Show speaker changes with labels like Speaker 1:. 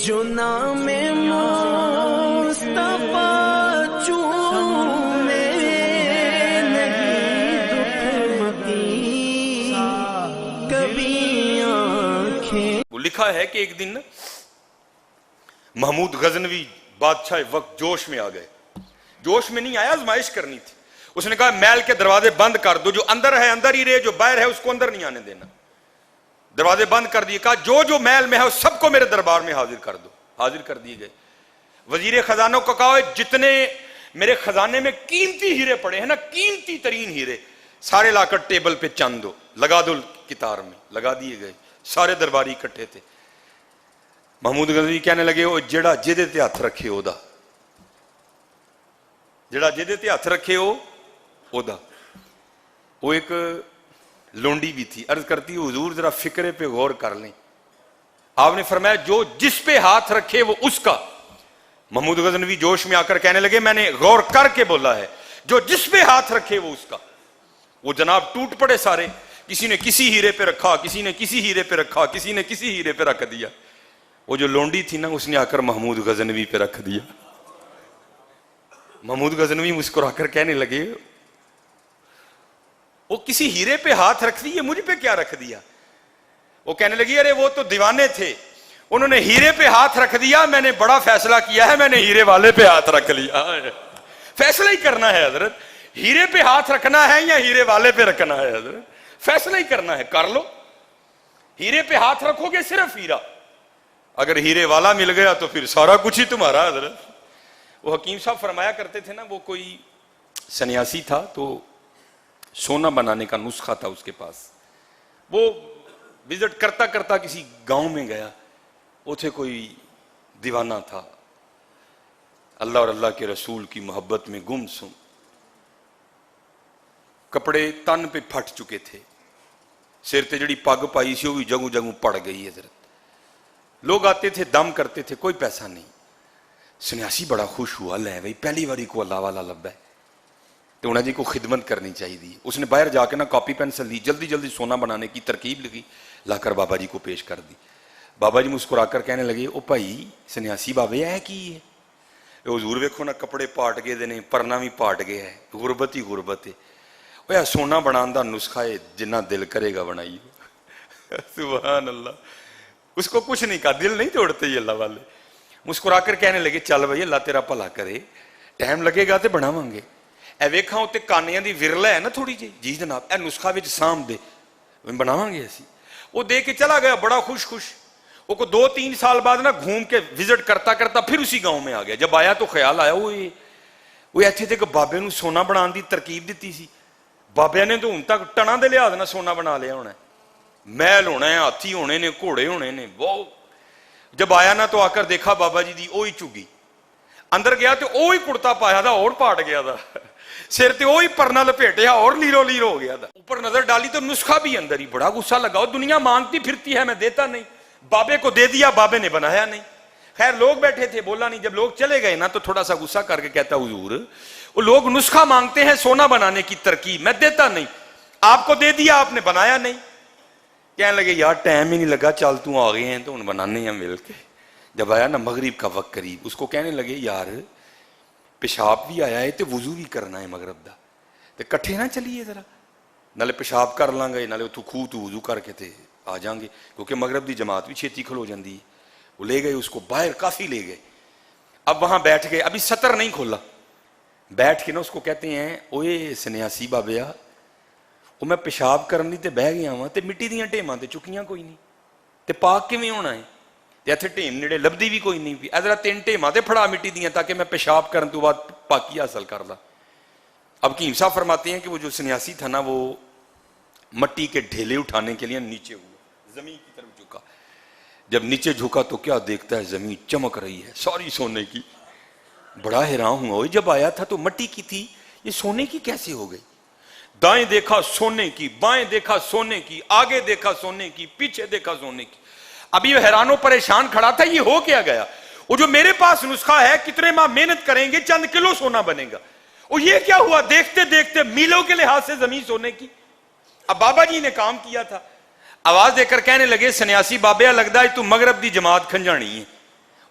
Speaker 1: جو نام مصطفیٰ چومے نہیں دکھتی کبھی آنکھیں.
Speaker 2: وہ لکھا ہے کہ ایک دن محمود غزنوی بادشاہ وقت جوش میں آ گئے. جوش میں نہیں آیا، آزمائش کرنی تھی. اس نے کہا محل کے دروازے بند کر دو، جو اندر ہے اندر ہی رہے، جو باہر ہے اس کو اندر نہیں آنے دینا. دروازے بند کر دیے. کہا جو محل میں ہے سب کو میرے دربار میں حاضر کر دو. حاضر کر دیے گئے. وزیر خزانوں کو کہا جتنے میرے خزانے میں قیمتی ہیرے پڑے ہیں نا، قیمتی ترین ہیرے، سارے لا کر ٹیبل پہ چند دو، لگا دو کتار میں. لگا دیے گئے. سارے درباری اکٹھے تھے. محمود غزنوی کہنے لگے وہ جڑا جہدے تے ہاتھ رکھے او دا، جڑا جہدے تے ہاتھ رکھے او دا. وہ ایک لونڈی بھی تھی. عرض کرتی حضور ذرا فکرے پہ غور کر لیں. آپ نے فرمایا جو جس پہ ہاتھ رکھے وہ اس کا. محمود غزنوی جوش میں آ کر کہنے لگے میں نے غور کر کے بولا ہے، جو جس پہ ہاتھ رکھے وہ اس کا. وہ جناب ٹوٹ پڑے سارے. کسی نے کسی ہیرے پہ رکھا، کسی نے کسی ہیرے پہ رکھا، کسی نے کسی ہیرے پہ رکھ دیا. وہ جو لونڈی تھی نا اس نے آ کر محمود غزنوی پہ رکھ دیا. محمود غزنوی مسکرا کر کہنے لگے وہ کسی ہیرے پہ ہاتھ رکھ دیے، مجھ پہ کیا رکھ دیا؟ وہ کہنے لگی ارے وہ تو دیوانے تھے، انہوں نے ہیرے پہ ہاتھ رکھ دیا، میں نے بڑا فیصلہ کیا ہے، میں نے ہیرے والے پہ ہاتھ رکھ لیا. فیصلہ ہی کرنا ہے حضرت، ہیرے پہ ہاتھ رکھنا ہے یا ہیرے والے پہ رکھنا ہے حضرت، فیصلہ ہی کرنا ہے. کر لو. ہیرے پہ ہاتھ رکھو گے صرف ہیرا، اگر ہیرے والا مل گیا تو پھر سارا کچھ ہی تمہارا حضرت. وہ حکیم صاحب فرمایا کرتے تھے نا، وہ کوئی سنیاسی تھا تو سونا بنانے کا نسخہ تھا اس کے پاس. وہ وزٹ کرتا کرتا کسی گاؤں میں گیا. وہ تھے کوئی دیوانہ تھا، اللہ اور اللہ کے رسول کی محبت میں گم سم. کپڑے تن پہ پھٹ چکے تھے، سر تے جڑی پگ پائی سی وہ بھی جگوں جگوں پڑ گئی حضرت. لوگ آتے تھے دم کرتے تھے، کوئی پیسہ نہیں. سنیاسی بڑا خوش ہوا، لے بھائی پہلی باری کو اللہ والا لبا ہے تو انہیں جی کو خدمت کرنی چاہیے. اس نے باہر جا کے نا کاپی پینسل لی، جلدی جلدی سونا بنانے کی ترکیب لکھی، لا کر بابا جی کو پیش کر دی. بابا جی مسکرا کر کہنے لگے او بھائی سنیاسی بابے ہے کی ہے؟ حضور ویکھو نا کپڑے پاٹ گئے دے نے، پرنا بھی پاٹ گیا ہے، غربت ہی غربت ہے. وہ سونا بنان دا نسخہ ہے، جنہ دل کرے گا بنائی. سبحان اللہ. اس کو کچھ نہیں کہا، دل نہیں توڑتے یہ اللہ والے. مسکرا کر کہنے لگے چل بھائی اللہ تیرا بھلا کرے، ٹائم لگے گا تے بناواں گے. اے ویکھاں اوتے کانیاں دی ورلا ہے نا تھوڑی جی جناب، اے نسخہ وچ سام دے بناواں گے اسی. وہ دے کے چلا گیا بڑا خوش خوش. وہ کو 2-3 سال بعد نا گھوم کے وزٹ کرتا کرتا پھر اسی گاؤں میں آ گیا. جب آیا تو خیال آیا وہ ایتھے تے کہ بابے نو سونا بنان دی ترکیب دتی سی، بابے نے تو ہن تک ٹنا دے لحاظ نہ سونا بنا لیا ہونا ہے، محل ہونا ہے، ہاتھی ہونے نے، گھوڑے ہونے نے. وہ جب آیا نا تو آ کر دیکھا بابا جی دی اوہی چگی. اندر گیا تو اوہی کرتا پایا تھا اور پاٹ گیا تھا، سر تے وہی پرنا لپیٹیا اور لیرو لیرو ہو گیا تھا. اوپر نظر ڈالی تو نسخہ بھی اندر ہی. بڑا غصہ لگا، دنیا مانگتی پھرتی ہے میں دیتا نہیں، بابے کو دے دیا، بابے نے بنایا نہیں. خیر لوگ بیٹھے تھے، بولا نہیں. جب لوگ چلے گئے نا تو تھوڑا سا غصہ کر کے کہتا حضور وہ لوگ نسخہ مانگتے ہیں سونا بنانے کی ترکیب، میں دیتا نہیں، آپ کو دے دیا آپ نے بنایا نہیں. کہنے لگے یار ٹائم ہی نہیں لگا، چل تو آ گئے ہیں تو ان بنانے ہیں مل کے. جب آیا نا مغرب کا وقت قریب، اس کو کہنے لگے یار پیشاب بھی آیا ہے تو وضو بھی کرنا ہے مغرب دا، تو کٹھے نہ چلیے ذرا، نالے پیشاب کر لیں گے نالے اتو خوہ تو وضو کر کے تے آ جائیں گے، کیونکہ مغرب دی جماعت بھی چھیتی کھلو جاندی ہے. وہ لے گئے اس کو باہر، کافی لے گئے. اب وہاں بیٹھ گئے، ابھی سطر نہیں کھولا. بیٹھ کے نا اس کو کہتے ہیں اوے سنیاسی بابیا وہ میں پیشاب کرنی تے بہ گیا ہاں تے مٹی دیاں ٹیماں تے چکیاں کوئی نہیں تے پاک کیویں ہونا ہے، تے اتھے ٹیم نیڑے لبدی بھی کوئی نہیں پی، ادھر 3 ٹیماں تے پھڑا مٹی دیاں تاکہ میں پیشاب کرن تو بعد پاکی حاصل کر لا. اب حکیم صاحب فرماتے ہیں کہ وہ جو سنیاسی تھا نا وہ مٹی کے ڈھیلے اٹھانے کے لیے نیچے ہوا، زمین کی طرف جھکا. جب نیچے جھکا تو کیا دیکھتا ہے زمین چمک رہی ہے ساری سونے کی. بڑا حیران ہوا، جب آیا تھا تو مٹی کی تھی، یہ سونے کی کیسے ہو گئی؟ دائیں دیکھا سونے کی، بائیں دیکھا سونے کی، آگے دیکھا سونے کی، پیچھے دیکھا سونے کی. ابھی وہ حیران و پریشان کھڑا تھا یہ ہو کیا گیا. وہ جو میرے پاس نسخہ ہے کتنے ماہ محنت کریں گے چند کلو سونا بنے گا، اور یہ کیا ہوا دیکھتے دیکھتے میلوں کے لحاظ سے زمین سونے کی. اب بابا جی نے کام کیا تھا، آواز دے کر کہنے لگے سنیاسی بابیا لگتا ہے تو مغرب دی جماعت کھنجانی ہے.